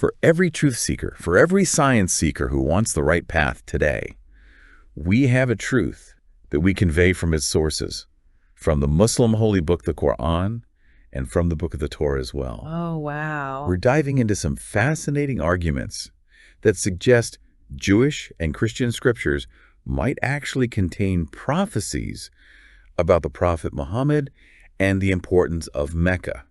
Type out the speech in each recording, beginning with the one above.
For every truth seeker, for every science seeker who wants the right path today, we have a truth that we convey from its sources, from the Muslim holy book, the Quran, and from the book of the Torah as well. Oh, wow. We're diving into some fascinating arguments that suggest Jewish and Christian scriptures might actually contain prophecies about the Prophet Muhammad and the importance of Mecca.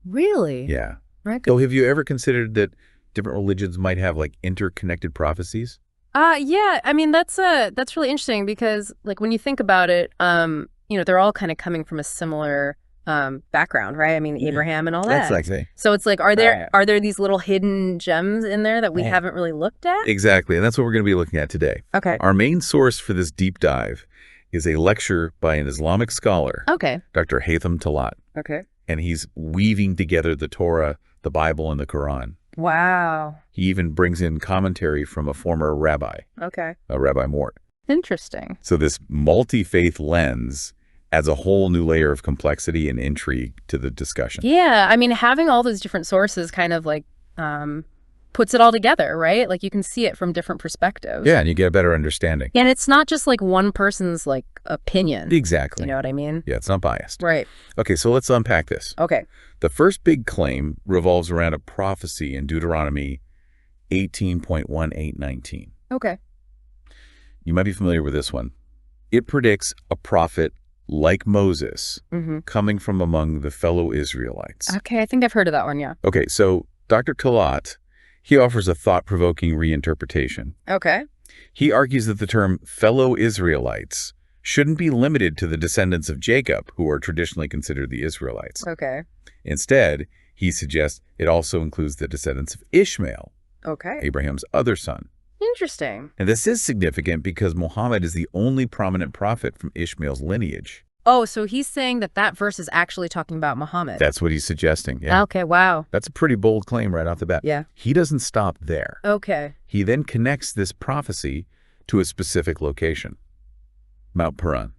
Really? Yeah. Mecca. So have you ever considered that different religions might have like interconnected prophecies? Yeah. I mean, that's really interesting because like when you think about it, they're all kind of coming from a similar background, right? I mean, Abraham and all that. Exactly. So it's like, are there these little hidden gems in there that we haven't really looked at? Exactly. And that's what we're going to be looking at today. Okay. Our main source for this deep dive is a lecture by an Islamic scholar, Okay. Dr. Haytham Talat. Okay. And he's weaving together the Torah, the Bible, and the Quran. Wow. He even brings in commentary from a former rabbi, Okay. Rabbi Mort. Interesting. So this multi-faith lens adds a whole new layer of complexity and intrigue to the discussion. Yeah. I mean, having all those different sources kind of like puts it all together, right? Like you can see it from different perspectives. Yeah, and you get a better understanding. And it's not just like one person's like opinion. Exactly. You know what I mean? Yeah, it's not biased. Right. Okay, so let's unpack this. Okay. The first big claim revolves around a prophecy in Deuteronomy 18.1819. Okay. You might be familiar with this one. It predicts a prophet like Moses coming from among the fellow Israelites. Okay, I think I've heard of that one, yeah. Okay, so Dr. Talat, he offers a thought-provoking reinterpretation. Okay. He argues that the term fellow Israelites shouldn't be limited to the descendants of Jacob, who are traditionally considered the Israelites. Okay. Instead, he suggests it also includes the descendants of Ishmael, Okay. Abraham's other son. Interesting. And this is significant because Muhammad is the only prominent prophet from Ishmael's lineage. Oh, so he's saying that verse is actually talking about Muhammad. That's what he's suggesting. Yeah. Okay, wow. That's a pretty bold claim right off the bat. Yeah. He doesn't stop there. Okay. He then connects this prophecy to a specific location, Mount Paran.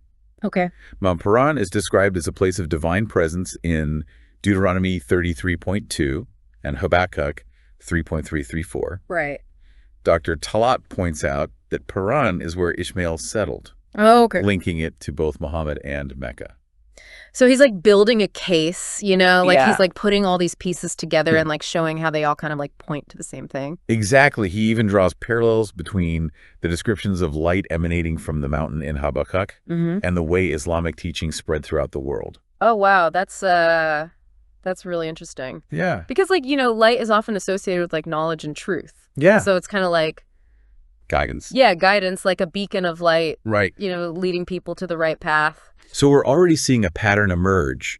Okay. Mount Paran is described as a place of divine presence in Deuteronomy 33.2 and Habakkuk 3.334. Right. Dr. Talat points out that Paran is where Ishmael settled, Oh, okay. linking it to both Muhammad and Mecca. So he's like building a case, like Yeah. he's like putting all these pieces together and like showing how they all kind of like point to the same thing. Exactly. He even draws parallels between the descriptions of light emanating from the mountain in Habakkuk and the way Islamic teaching spread throughout the world. Oh, wow. That's really interesting. Yeah. Because like, light is often associated with like knowledge and truth. Yeah. So it's kind of like, Guidance. yeah, guidance, like a beacon of light, Right. leading people to the right path. So we're already seeing a pattern emerge,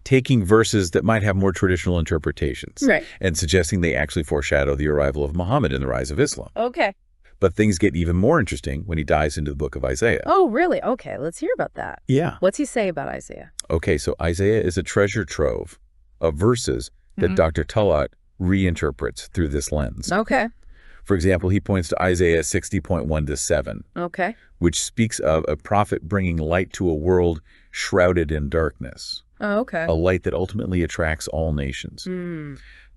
taking verses that might have more traditional interpretations Right. and suggesting they actually foreshadow the arrival of Muhammad and the rise of Islam. Okay. But things get even more interesting when he dives into the book of Isaiah. Oh, really? Okay. Let's hear about that. Yeah. What's he say about Isaiah? Okay, so Isaiah is a treasure trove of verses that Dr. Talat reinterprets through this lens. Okay. For example, he points to Isaiah 60.1-7, Okay. which speaks of a prophet bringing light to a world shrouded in darkness, Oh, okay. a light that ultimately attracts all nations.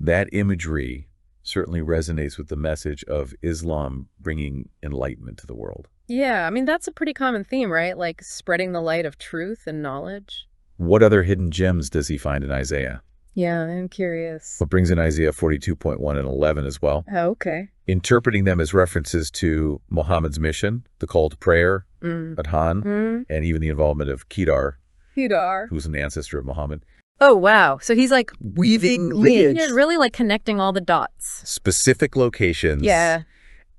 That imagery certainly resonates with the message of Islam bringing enlightenment to the world. Yeah, I mean, that's a pretty common theme, right? Like spreading the light of truth and knowledge. What other hidden gems does he find in Isaiah? Yeah, I'm curious. What brings in Isaiah 42.1 and 11 as well, Oh, okay. interpreting them as references to Muhammad's mission, the call to prayer, Adhan, and even the involvement of Kedar, Hidar. who's an ancestor of Muhammad. Oh, wow. So he's like Weaving lineage. You're really like connecting all the dots. Specific locations. Yeah.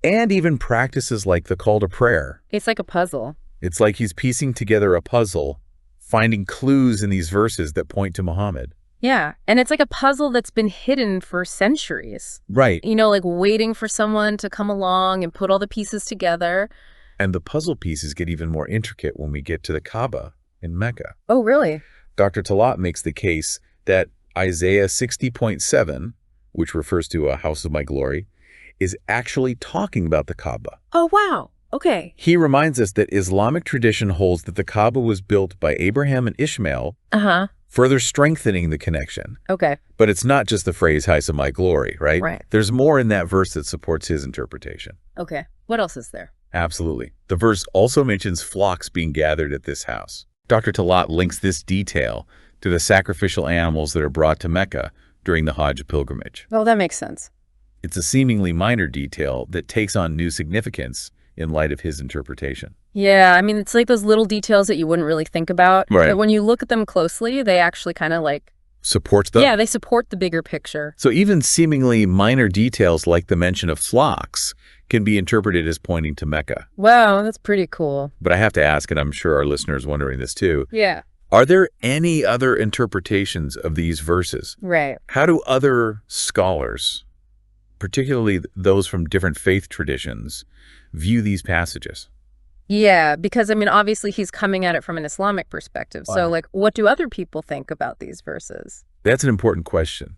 And even practices like the call to prayer. It's like a puzzle. It's like he's piecing together a puzzle, finding clues in these verses that point to Muhammad. Yeah. And it's like a puzzle that's been hidden for centuries. Right. Like waiting for someone to come along and put all the pieces together. And the puzzle pieces get even more intricate when we get to the Kaaba in Mecca. Oh, really? Dr. Talat makes the case that Isaiah 60.7, which refers to a house of my glory, is actually talking about the Kaaba. Oh, wow. Okay. He reminds us that Islamic tradition holds that the Kaaba was built by Abraham and Ishmael further strengthening the connection. Okay. But it's not just the phrase, "High to my glory," right? Right. There's more in that verse that supports his interpretation. Okay. What else is there? Absolutely. The verse also mentions flocks being gathered at this house. Dr. Talat links this detail to the sacrificial animals that are brought to Mecca during the Hajj pilgrimage. Well, that makes sense. It's a seemingly minor detail that takes on new significance in light of his interpretation. Yeah, I mean, it's like those little details that you wouldn't really think about. Right. But when you look at them closely, they actually kind of like... Supports the... Yeah, they support the bigger picture. So even seemingly minor details like the mention of flocks can be interpreted as pointing to Mecca. Wow, that's pretty cool. But I have to ask, and I'm sure our listeners wondering this too, Yeah. are there any other interpretations of these verses? Right. How do other scholars, particularly those from different faith traditions, view these passages? Yeah, because, I mean, obviously he's coming at it from an Islamic perspective. So, like, what do other people think about these verses? That's an important question.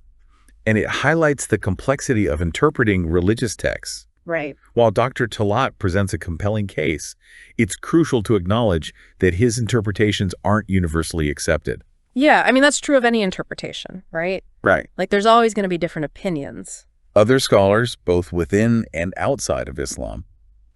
And it highlights the complexity of interpreting religious texts. Right. While Dr. Talat presents a compelling case, it's crucial to acknowledge that his interpretations aren't universally accepted. Yeah, I mean, that's true of any interpretation, right? Right. Like, there's always going to be different opinions. Other scholars, both within and outside of Islam,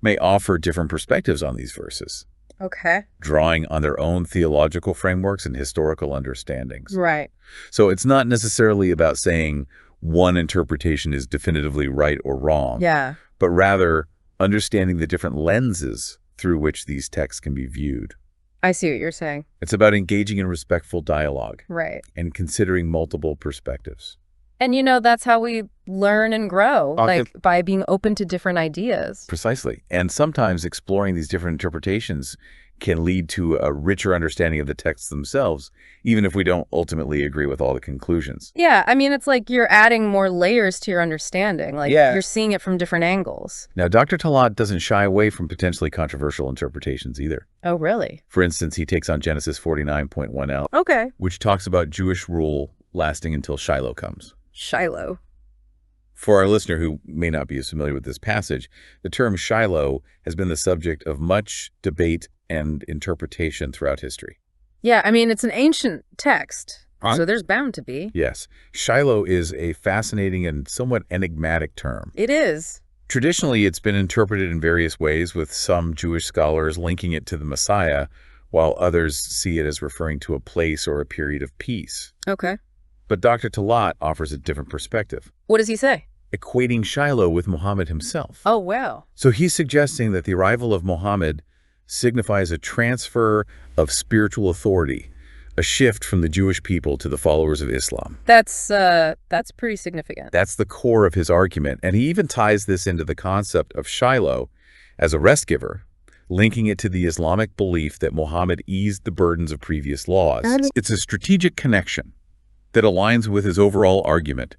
may offer different perspectives on these verses, Okay. drawing on their own theological frameworks and historical understandings. Right. So it's not necessarily about saying one interpretation is definitively right or wrong, Yeah. but rather understanding the different lenses through which these texts can be viewed. I see what you're saying. It's about engaging in respectful dialogue Right. and considering multiple perspectives. And, you know, that's how we learn and grow, Okay. like by being open to different ideas. Precisely. And sometimes exploring these different interpretations can lead to a richer understanding of the texts themselves, even if we don't ultimately agree with all the conclusions. Yeah, I mean, it's like you're adding more layers to your understanding. Like, Yeah. you're seeing it from different angles. Now, Dr. Talat doesn't shy away from potentially controversial interpretations either. Oh, really? For instance, he takes on Genesis 49.1L, Okay. which talks about Jewish rule lasting until Shiloh comes. Shiloh. For our listener who may not be as familiar with this passage, the term Shiloh has been the subject of much debate and interpretation throughout history. Yeah, I mean, it's an ancient text, Huh? so there's bound to be. Yes, Shiloh is a fascinating and somewhat enigmatic term. It is. Traditionally, it's been interpreted in various ways, with some Jewish scholars linking it to the Messiah, while others see it as referring to a place or a period of peace. Okay. But Dr. Talat offers a different perspective, What does he say? equating Shiloh with Muhammad himself. Oh, wow. So he's suggesting that the arrival of Muhammad signifies a transfer of spiritual authority, a shift from the Jewish people to the followers of Islam. That's pretty significant. That's the core of his argument, and he even ties this into the concept of Shiloh as a rest giver, linking it to the Islamic belief that Muhammad eased the burdens of previous laws. It's a strategic connection that aligns with his overall argument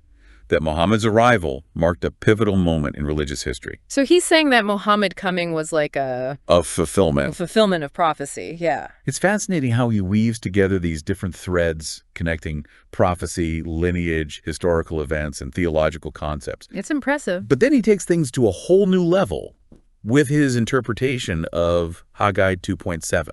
that Muhammad's arrival marked a pivotal moment in religious history. So he's saying that Muhammad coming was like a Of fulfillment. fulfillment of prophecy. Yeah. It's fascinating how he weaves together these different threads connecting prophecy, lineage, historical events, and theological concepts. It's impressive. But then he takes things to a whole new level with his interpretation of Haggai 2.7.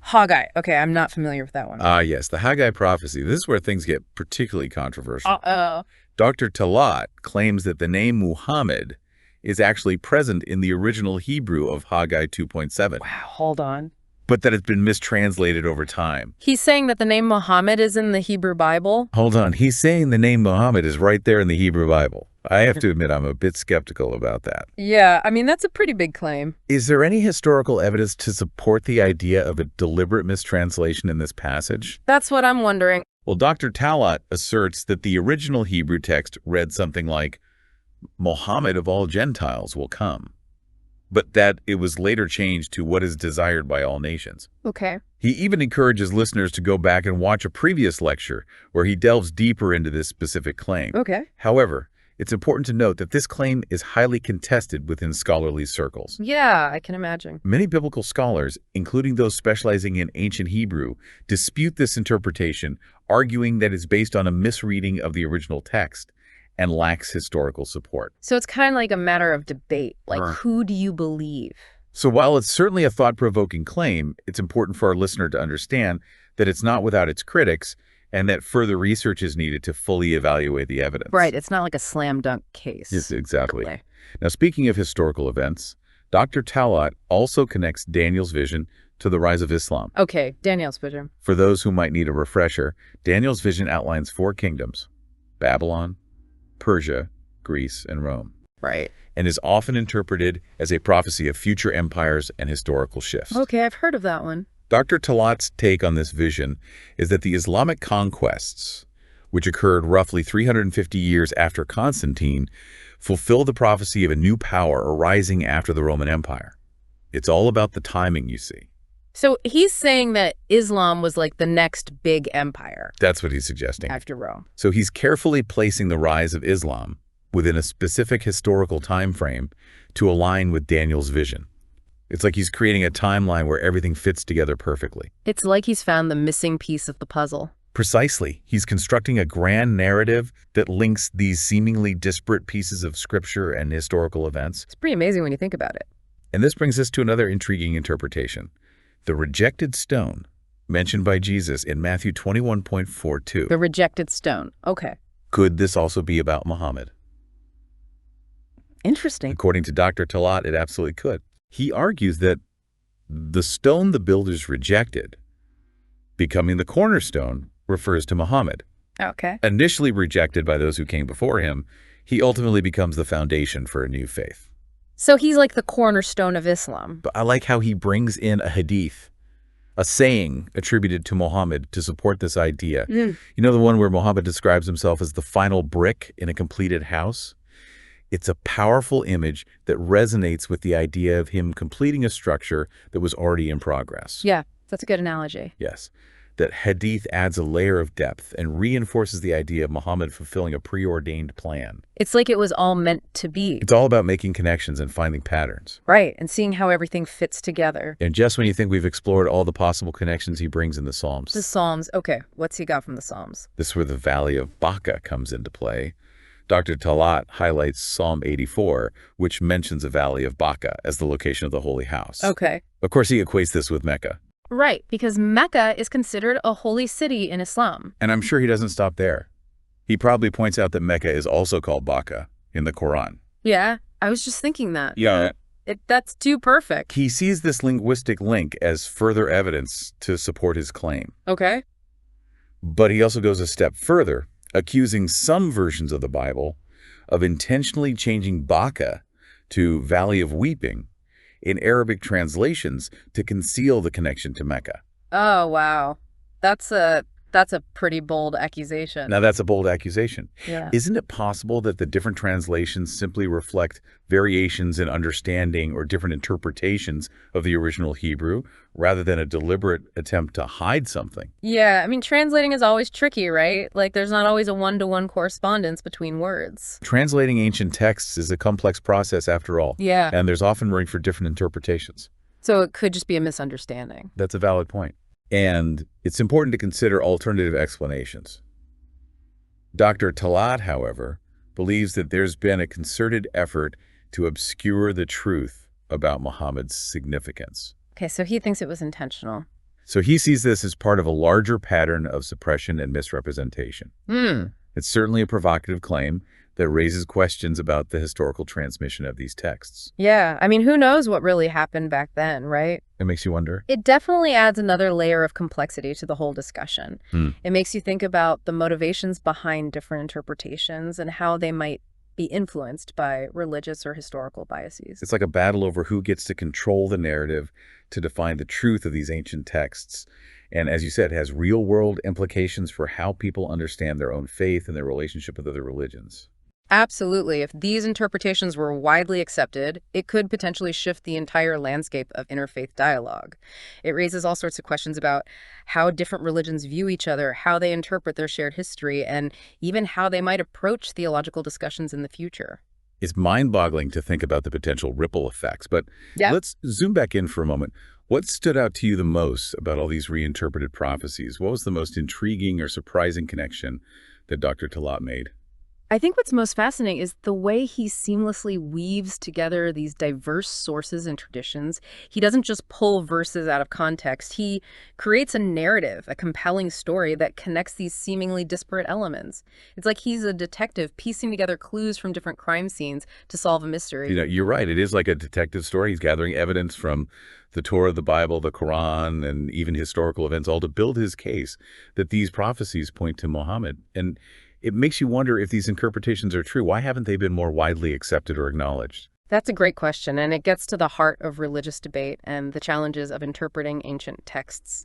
Haggai. Okay, I'm not familiar with that one. Ah, yes, the Haggai prophecy. This is where things get particularly controversial. Uh-oh. Dr. Talat claims that the name Muhammad is actually present in the original Hebrew of Haggai 2.7, Wow, hold on. but that it's been mistranslated over time. He's saying that the name Muhammad is in the Hebrew Bible? Hold on, he's saying the name Muhammad is right there in the Hebrew Bible. I have to admit I'm a bit skeptical about that. Yeah, I mean, that's a pretty big claim. Is there any historical evidence to support the idea of a deliberate mistranslation in this passage? That's what I'm wondering. Well, Dr. Talat asserts that the original Hebrew text read something like, Muhammad of all Gentiles will come, but that it was later changed to what is desired by all nations. Okay. He even encourages listeners to go back and watch a previous lecture where he delves deeper into this specific claim. Okay. However, it's important to note that this claim is highly contested within scholarly circles. Yeah, I can imagine. Many biblical scholars, including those specializing in ancient Hebrew, dispute this interpretation, arguing that it's based on a misreading of the original text and lacks historical support. So it's kind of like a matter of debate. Like, Sure. who do you believe? So while it's certainly a thought-provoking claim, it's important for our listener to understand that it's not without its critics, and that further research is needed to fully evaluate the evidence. Right. It's not like a slam dunk case. Yes, exactly. Really. Now, speaking of historical events, Dr. Talat also connects Daniel's vision to the rise of Islam. Okay, Daniel's vision. For those who might need a refresher, Daniel's vision outlines 4 kingdoms: Babylon, Persia, Greece, and Rome. Right. And is often interpreted as a prophecy of future empires and historical shifts. Okay, I've heard of that one. Dr. Talat's take on this vision is that the Islamic conquests, which occurred roughly 350 years after Constantine, fulfill the prophecy of a new power arising after the Roman Empire. It's all about the timing, you see. So he's saying that Islam was like the next big empire. That's what he's suggesting. After Rome. So he's carefully placing the rise of Islam within a specific historical time frame to align with Daniel's vision. It's like he's creating a timeline where everything fits together perfectly. It's like he's found the missing piece of the puzzle. Precisely. He's constructing a grand narrative that links these seemingly disparate pieces of scripture and historical events. It's pretty amazing when you think about it. And this brings us to another intriguing interpretation. The rejected stone mentioned by Jesus in Matthew 21.42. The rejected stone. Okay. Could this also be about Muhammad? Interesting. According to Dr. Talat, it absolutely could. He argues that the stone the builders rejected, becoming the cornerstone, refers to Muhammad. Okay. Initially rejected by those who came before him, he ultimately becomes the foundation for a new faith. So he's like the cornerstone of Islam. But I like how he brings in a hadith, a saying attributed to Muhammad to support this idea. You know, the one where Muhammad describes himself as the final brick in a completed house? It's a powerful image that resonates with the idea of him completing a structure that was already in progress. Yeah, that's a good analogy. Yes. That hadith adds a layer of depth and reinforces the idea of Muhammad fulfilling a preordained plan. It's like it was all meant to be. It's all about making connections and finding patterns. Right, and seeing how everything fits together. And just when you think we've explored all the possible connections he brings in the Psalms. The Psalms. Okay, what's he got from the Psalms? This is where the Valley of Baca comes into play. Dr. Talat highlights Psalm 84, which mentions a Valley of Baca as the location of the Holy House. Okay. Of course, he equates this with Mecca. Right, because Mecca is considered a holy city in Islam. And I'm sure he doesn't stop there. He probably points out that Mecca is also called Baca in the Quran. Yeah, I was just thinking that. Yeah. That's too perfect. He sees this linguistic link as further evidence to support his claim. Okay. But he also goes a step further, accusing some versions of the Bible of intentionally changing Baca to Valley of Weeping in Arabic translations to conceal the connection to Mecca. Oh, wow. That's a pretty bold accusation. Now, that's a bold accusation. Yeah. Isn't it possible that the different translations simply reflect variations in understanding or different interpretations of the original Hebrew, rather than a deliberate attempt to hide something? Yeah, I mean, translating is always tricky, right? Like, there's not always a one-to-one correspondence between words. Translating ancient texts is a complex process after all. Yeah. And there's often room for different interpretations. So it could just be a misunderstanding. That's a valid point. And it's important to consider alternative explanations. Dr. Talat, however, believes that there's been a concerted effort to obscure the truth about Muhammad's significance. Okay, so he thinks it was intentional. So he sees this as part of a larger pattern of suppression and misrepresentation. It's certainly a provocative claim that raises questions about the historical transmission of these texts. Yeah, I mean, who knows what really happened back then, right? It makes you wonder. It definitely adds another layer of complexity to the whole discussion. It makes you think about the motivations behind different interpretations and how they might be influenced by religious or historical biases. It's like a battle over who gets to control the narrative to define the truth of these ancient texts. And as you said, it has real-world implications for how people understand their own faith and their relationship with other religions. Absolutely. If these interpretations were widely accepted, it could potentially shift the entire landscape of interfaith dialogue. It raises all sorts of questions about how different religions view each other, how they interpret their shared history, and even how they might approach theological discussions in the future. It's mind-boggling to think about the potential ripple effects, but Yeah. let's zoom back in for a moment. What stood out to you the most about all these reinterpreted prophecies? What was the most intriguing or surprising connection that Dr. Talat made? I think what's most fascinating is the way he seamlessly weaves together these diverse sources and traditions. He doesn't just pull verses out of context. He creates a narrative, a compelling story that connects these seemingly disparate elements. It's like he's a detective piecing together clues from different crime scenes to solve a mystery. You're right. It is like a detective story. He's gathering evidence from the Torah, the Bible, the Quran, and even historical events, all to build his case that these prophecies point to Muhammad. And it makes you wonder if these interpretations are true. Why haven't they been more widely accepted or acknowledged? That's a great question, and it gets to the heart of religious debate and the challenges of interpreting ancient texts.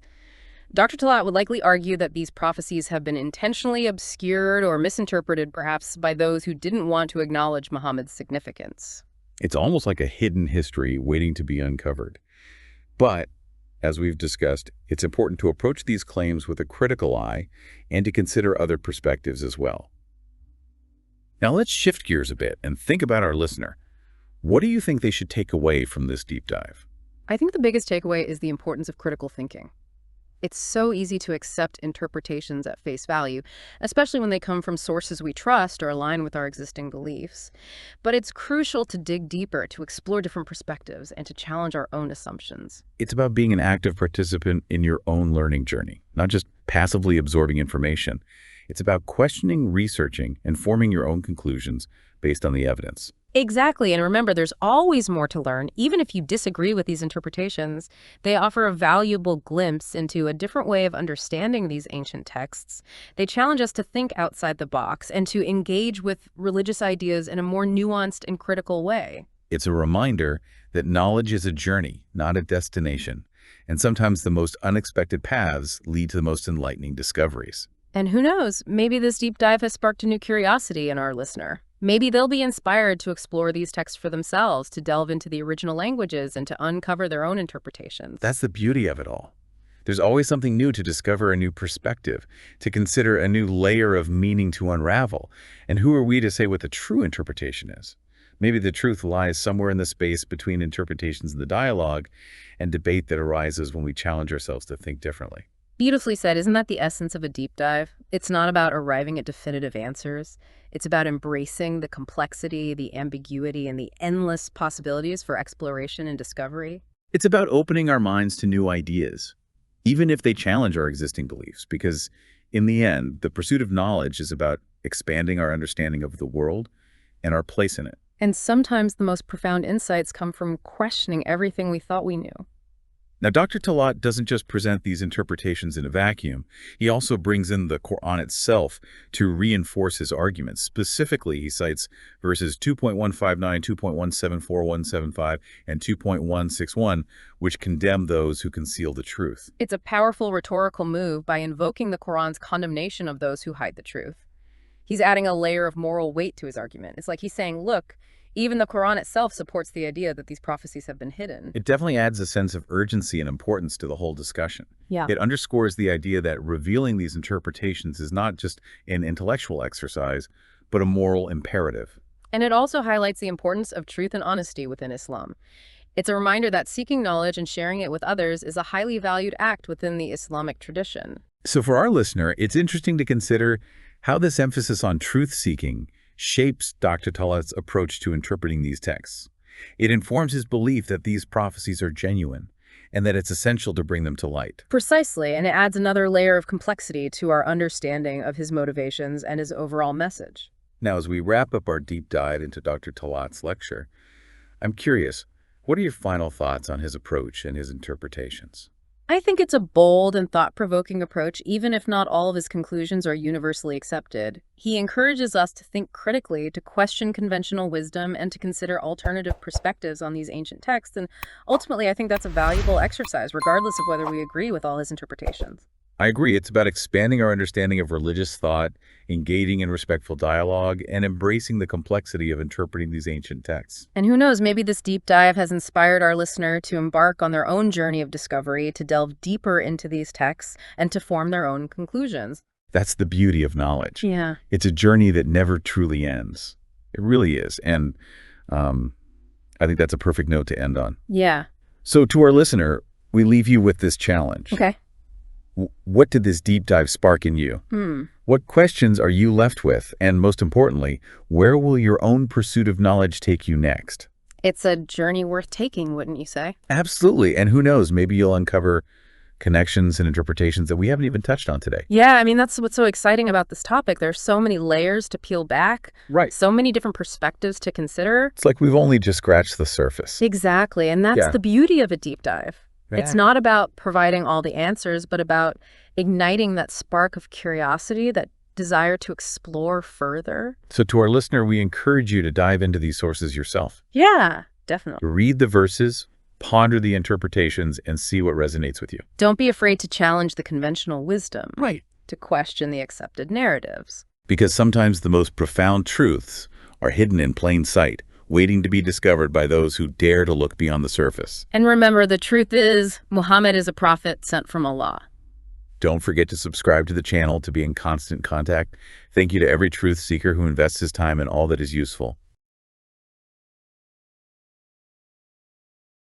Dr. Talat would likely argue that these prophecies have been intentionally obscured or misinterpreted, perhaps by those who didn't want to acknowledge Muhammad's significance. It's almost like a hidden history waiting to be uncovered. But, as we've discussed, it's important to approach these claims with a critical eye and to consider other perspectives as well. Now let's shift gears a bit and think about our listener. What do you think they should take away from this deep dive? I think the biggest takeaway is the importance of critical thinking. It's so easy to accept interpretations at face value, especially when they come from sources we trust or align with our existing beliefs. But it's crucial to dig deeper, to explore different perspectives, and to challenge our own assumptions. It's about being an active participant in your own learning journey, not just passively absorbing information. It's about questioning, researching, and forming your own conclusions based on the evidence. Exactly, and remember, there's always more to learn. Even if you disagree with these interpretations, they offer a valuable glimpse into a different way of understanding these ancient texts. They challenge us to think outside the box and to engage with religious ideas in a more nuanced and critical way. It's a reminder that knowledge is a journey, not a destination, and sometimes the most unexpected paths lead to the most enlightening discoveries. And who knows, maybe this deep dive has sparked a new curiosity in our listener. Maybe they'll be inspired to explore these texts for themselves, to delve into the original languages and to uncover their own interpretations. That's the beauty of it all. There's always something new to discover, a new perspective, to consider a new layer of meaning to unravel. And who are we to say what the true interpretation is? Maybe the truth lies somewhere in the space between interpretations in the dialogue and debate that arises when we challenge ourselves to think differently. Beautifully said. Isn't that the essence of a deep dive? It's not about arriving at definitive answers. It's about embracing the complexity, the ambiguity, and the endless possibilities for exploration and discovery. It's about opening our minds to new ideas, even if they challenge our existing beliefs, because in the end, the pursuit of knowledge is about expanding our understanding of the world and our place in it. And sometimes the most profound insights come from questioning everything we thought we knew. Now, Dr. Talat doesn't just present these interpretations in a vacuum. He also brings in the Quran itself to reinforce his arguments. Specifically, he cites verses 2.159, 2.174, 175, and 2.161, which condemn those who conceal the truth. It's a powerful rhetorical move by invoking the Quran's condemnation of those who hide the truth. He's adding a layer of moral weight to his argument. It's like he's saying, look, even the Quran itself supports the idea that these prophecies have been hidden. It definitely adds a sense of urgency and importance to the whole discussion. Yeah. It underscores the idea that revealing these interpretations is not just an intellectual exercise, but a moral imperative. And it also highlights the importance of truth and honesty within Islam. It's a reminder that seeking knowledge and sharing it with others is a highly valued act within the Islamic tradition. So for our listener, it's interesting to consider how this emphasis on truth-seeking shapes Dr. Talat's approach to interpreting these texts. It informs his belief that these prophecies are genuine and that it's essential to bring them to light. Precisely, and it adds another layer of complexity to our understanding of his motivations and his overall message. Now, as we wrap up our deep dive into Dr. Talat's lecture, I'm curious, what are your final thoughts on his approach and his interpretations? I think it's a bold and thought-provoking approach, even if not all of his conclusions are universally accepted. He encourages us to think critically, to question conventional wisdom, and to consider alternative perspectives on these ancient texts. And ultimately, I think that's a valuable exercise, regardless of whether we agree with all his interpretations. I agree. It's about expanding our understanding of religious thought, engaging in respectful dialogue, and embracing the complexity of interpreting these ancient texts. And who knows, maybe this deep dive has inspired our listener to embark on their own journey of discovery, to delve deeper into these texts, and to form their own conclusions. That's the beauty of knowledge. Yeah. It's a journey that never truly ends. It really is. And I think that's a perfect note to end on. Yeah. So to our listener, we leave you with this challenge. Okay. What did this deep dive spark in you? What questions are you left with? And most importantly, where will your own pursuit of knowledge take you next? It's a journey worth taking, wouldn't you say? Absolutely. And who knows, maybe you'll uncover connections and interpretations that we haven't even touched on today. Yeah, I mean, that's what's so exciting about this topic. There's so many layers to peel back. Right. So many different perspectives to consider. It's like we've only just scratched the surface. Exactly. And that's the beauty of a deep dive. Yeah. It's not about providing all the answers, but about igniting that spark of curiosity, that desire to explore further. So to our listener, we encourage you to dive into these sources yourself. Yeah, definitely. Read the verses, ponder the interpretations, and see what resonates with you. Don't be afraid to challenge the conventional wisdom. Right. To question the accepted narratives. Because sometimes the most profound truths are hidden in plain sight, waiting to be discovered by those who dare to look beyond the surface. And remember, the truth is, Muhammad is a prophet sent from Allah. Don't forget to subscribe to the channel to be in constant contact. Thank you to every truth seeker who invests his time in all that is useful.